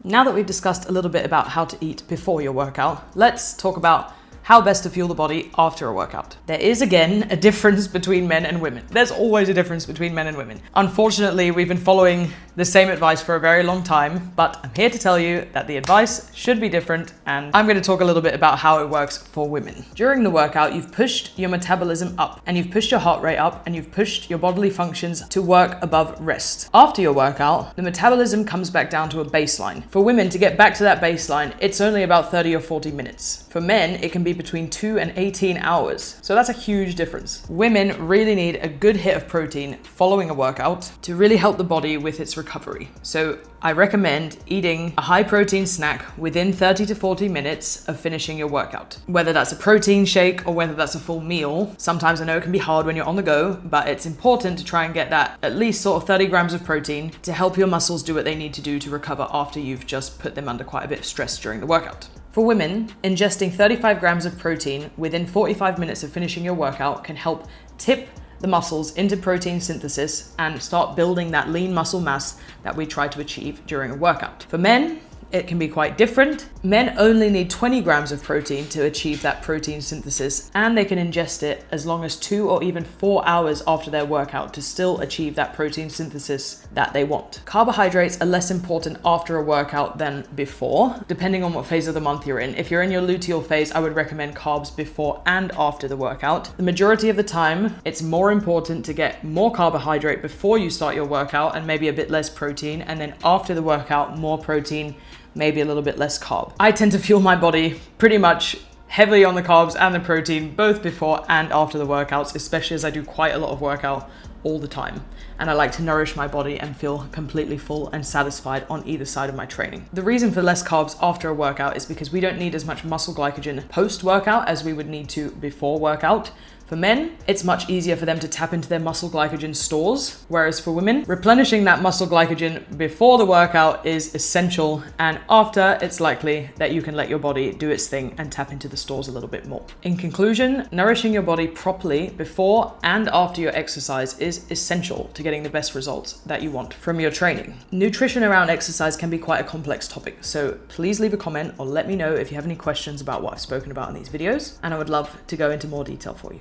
Now that we've discussed a little bit about how to eat before your workout, let's talk about how best to fuel the body after a workout. There is, again, a difference between men and women. There's always a difference between men and women. Unfortunately, we've been following the same advice for a very long time, but I'm here to tell you that the advice should be different, and I'm going to talk a little bit about how it works for women. During the workout, you've pushed your metabolism up, and you've pushed your heart rate up, and you've pushed your bodily functions to work above rest. After your workout, the metabolism comes back down to a baseline. For women, to get back to that baseline, it's only about 30 or 40 minutes. For men, it can be between 2 and 18 hours. So that's a huge difference. Women really need a good hit of protein following a workout to really help the body with its recovery. So I recommend eating a high protein snack within 30 to 40 minutes of finishing your workout. Whether that's a protein shake or whether that's a full meal. Sometimes I know it can be hard when you're on the go, but it's important to try and get that at least sort of 30 grams of protein to help your muscles do what they need to do to recover after you've just put them under quite a bit of stress during the workout. For women, ingesting 35 grams of protein within 45 minutes of finishing your workout can help tip the muscles into protein synthesis and start building that lean muscle mass that we try to achieve during a workout. For men, it can be quite different. Men only need 20 grams of protein to achieve that protein synthesis, and they can ingest it as long as 2 or even 4 hours after their workout to still achieve that protein synthesis that they want. Carbohydrates are less important after a workout than before, depending on what phase of the month you're in. If you're in your luteal phase, I would recommend carbs before and after the workout. The majority of the time, it's more important to get more carbohydrate before you start your workout and maybe a bit less protein, and then after the workout, more protein, maybe a little bit less carb. I tend to fuel my body pretty much heavily on the carbs and the protein, both before and after the workouts, especially as I do quite a lot of workout all the time. And I like to nourish my body and feel completely full and satisfied on either side of my training. The reason for less carbs after a workout is because we don't need as much muscle glycogen post-workout as we would need to before workout. For men, it's much easier for them to tap into their muscle glycogen stores, whereas for women, replenishing that muscle glycogen before the workout is essential, and after, it's likely that you can let your body do its thing and tap into the stores a little bit more. In conclusion, nourishing your body properly before and after your exercise is essential to getting the best results that you want from your training. Nutrition around exercise can be quite a complex topic, so please leave a comment or let me know if you have any questions about what I've spoken about in these videos, and I would love to go into more detail for you.